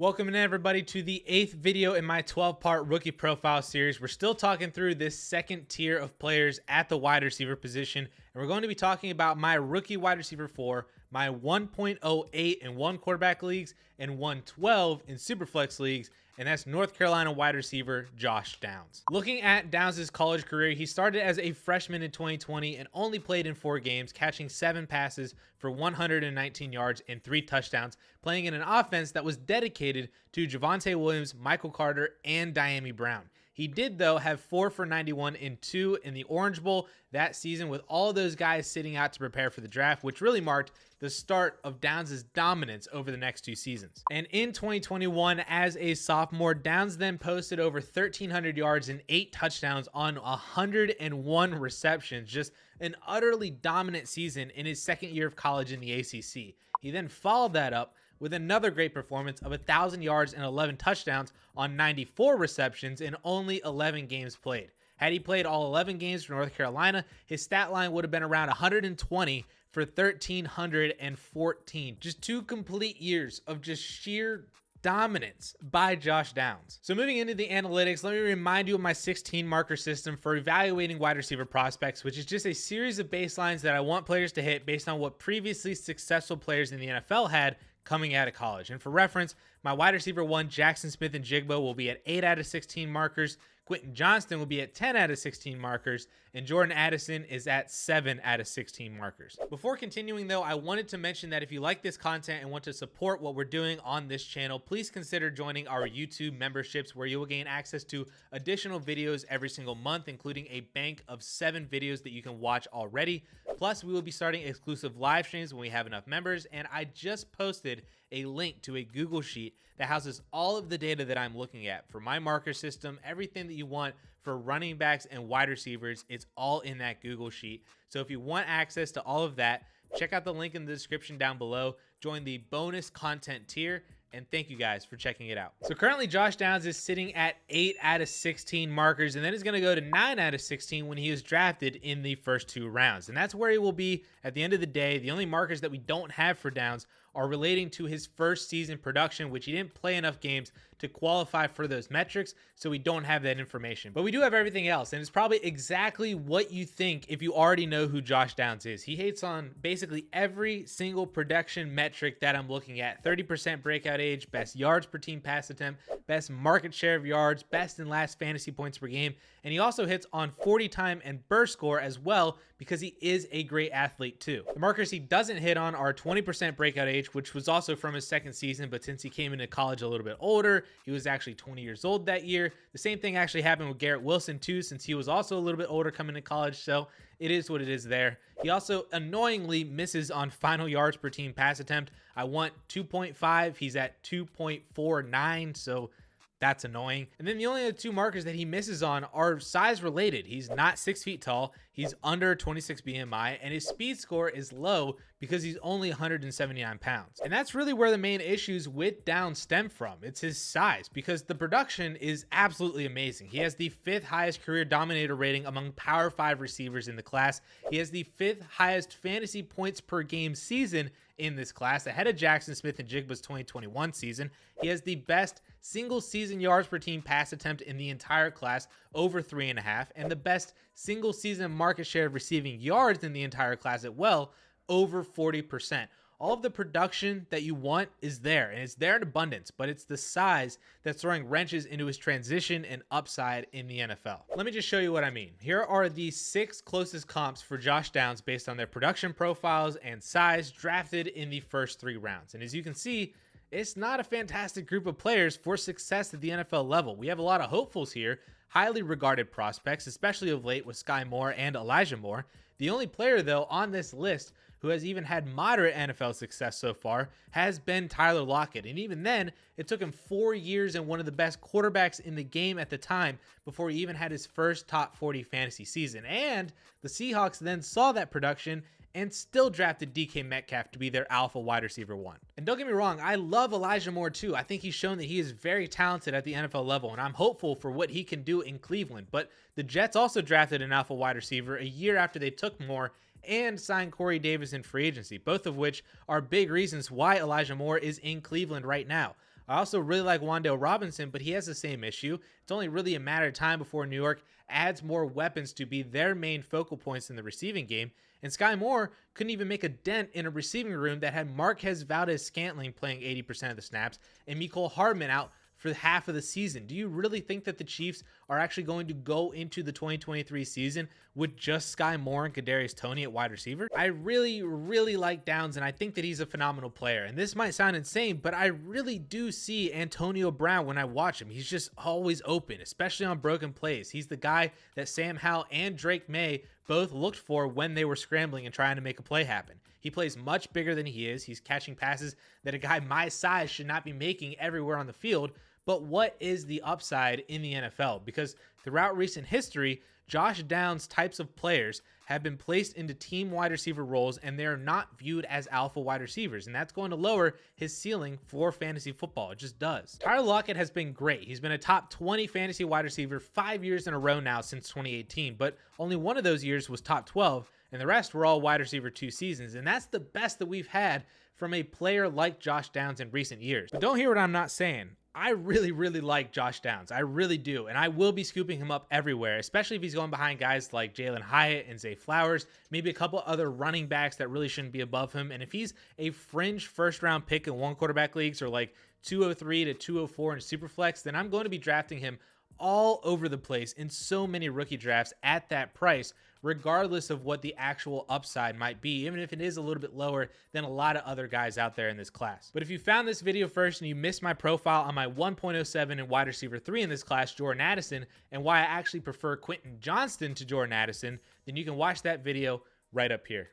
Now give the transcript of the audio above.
Welcome in everybody to the 8th video in my 12-part rookie profile series. We're still talking through this second tier of players at the wide receiver position, and we're going to be talking about my rookie wide receiver 4, my 1.08 in one quarterback leagues and 112 in superflex leagues, and that's North Carolina wide receiver Josh Downs. Looking at Downs' college career, he started as a freshman in 2020 and only played in 4 games, catching 7 passes for 119 yards and 3 touchdowns, playing in an offense that was dedicated to Javonte Williams, Michael Carter, and Dyami Brown. He did, though, have 4 for 91 and 2 in the Orange Bowl that season, with all those guys sitting out to prepare for the draft, which really marked the start of Downs' dominance over the next 2 seasons. And in 2021, as a sophomore, Downs then posted over 1,300 yards and 8 touchdowns on 101 receptions, just an utterly dominant season in his second year of college in the ACC. He then followed that up with another great performance of 1,000 yards and 11 touchdowns on 94 receptions in only 11 games played. Had he played all 11 games for North Carolina, his stat line would have been around 120 for 1,314. Just 2 complete years of just sheer dominance by Josh Downs. So moving into the analytics, let me remind you of my 16 marker system for evaluating wide receiver prospects, which is just a series of baselines that I want players to hit based on what previously successful players in the NFL had coming out of college. And for reference, my wide receiver 1, Jackson Smith-Njigba, will be at 8 out of 16 markers. Quentin Johnston will be at 10 out of 16 markers, and Jordan Addison is at 7 out of 16 markers. Before continuing though, I wanted to mention that if you like this content and want to support what we're doing on this channel, please consider joining our YouTube memberships, where you will gain access to additional videos every single month, including a bank of 7 videos that you can watch already. Plus, we will be starting exclusive live streams when we have enough members, and I just posted a link to a Google Sheet that houses all of the data that I'm looking at for my marker system. Everything that you want for running backs and wide receivers, it's all in that Google Sheet. So if you want access to all of that, check out the link in the description down below. Join the bonus content tier, and thank you guys for checking it out. So currently Josh Downs is sitting at 8 out of 16 markers, and then is going to go to 9 out of 16 when he was drafted in the first 2 rounds. And that's where he will be at the end of the day. The only markers that we don't have for Downs are relating to his first season production, which he didn't play enough games to qualify for those metrics, so we don't have that information. But we do have everything else, and it's probably exactly what you think if you already know who Josh Downs is. He hits on basically every single production metric that I'm looking at: 30% breakout age, best yards per team pass attempt, best market share of yards, best and last fantasy points per game, and he also hits on 40 time and burst score as well, because he is a great athlete too. The markers he doesn't hit on are 20% breakout age, which was also from his second season, but since he came into college a little bit older, he was actually 20 years old that year. The same thing actually happened with Garrett Wilson too, since he was also a little bit older coming to college, so it is what it is there. He also annoyingly misses on final yards per team pass attempt. I want 2.5, he's at 2.49, so that's annoying. And then the only other 2 markers that he misses on are size related. He's not 6 feet tall, he's under 26 BMI, and his speed score is low because he's only 179 pounds. And that's really where the main issues with Downs stem from. It's his size, because the production is absolutely amazing. He has the 5th highest career dominator rating among Power 5 receivers in the class. He has the 5th highest fantasy points per game season in this class, ahead of Jackson Smith-Njigba's 2021 season. He has the best single season yards per team pass attempt in the entire class, over 3.5, and the best single season market share of receiving yards in the entire class as well, over 40%. All of the production that you want is there, and it's there in abundance, but it's the size that's throwing wrenches into his transition and upside in the NFL. Let me just show you what I mean. Here are the 6 closest comps for Josh Downs based on their production profiles and size, drafted in the first 3 rounds. And as you can see, it's not a fantastic group of players for success at the NFL level. We have a lot of hopefuls here, highly regarded prospects, especially of late with Sky Moore and Elijah Moore. The only player, though, on this list who has even had moderate NFL success so far has been Tyler Lockett. And even then, it took him 4 years and one of the best quarterbacks in the game at the time before he even had his first top 40 fantasy season. And the Seahawks then saw that production and still drafted DK Metcalf to be their alpha wide receiver 1. And don't get me wrong, I love Elijah Moore too. I think he's shown that he is very talented at the NFL level, and I'm hopeful for what he can do in Cleveland. But the Jets also drafted an alpha wide receiver a year after they took Moore and signed Corey Davis in free agency, both of which are big reasons why Elijah Moore is in Cleveland right now. I also really like Wan'Dale Robinson, but he has the same issue. It's only really a matter of time before New York adds more weapons to be their main focal points in the receiving game. And Sky Moore couldn't even make a dent in a receiving room that had Marquez Valdez-Scantling playing 80% of the snaps and Mecole Hardman out for half of the season. Do you really think that the Chiefs are actually going to go into the 2023 season with just Sky Moore and Kadarius Toney at wide receiver? I really like Downs, and I think that he's a phenomenal player. And this might sound insane, but I really do see Antonio Brown when I watch him. He's just always open, especially on broken plays. He's the guy that Sam Howell and Drake May both looked for when they were scrambling and trying to make a play happen. He plays much bigger than he is. He's catching passes that a guy my size should not be making everywhere on the field. But what is the upside in the NFL? Because throughout recent history, Josh Downs types of players have been placed into team wide receiver roles, and they're not viewed as alpha wide receivers. And that's going to lower his ceiling for fantasy football. It just does. Tyler Lockett has been great. He's been a top 20 fantasy wide receiver 5 years in a row now since 2018, but only one of those years was top 12, and the rest were all wide receiver 2 seasons. And that's the best that we've had from a player like Josh Downs in recent years. But don't hear what I'm not saying. I really like Josh Downs. I really do. And I will be scooping him up everywhere, especially if he's going behind guys like Jalen Hyatt and Zay Flowers, maybe a couple other running backs that really shouldn't be above him. And if he's a fringe first round pick in one quarterback leagues or like 203 to 204 in superflex, then I'm going to be drafting him all over the place in so many rookie drafts at that price, regardless of what the actual upside might be, even if it is a little bit lower than a lot of other guys out there in this class. But if you found this video first and you missed my profile on my 1.07 and wide receiver 3 in this class, Jordan Addison, and why I actually prefer Quentin Johnston to Jordan Addison, then you can watch that video right up here.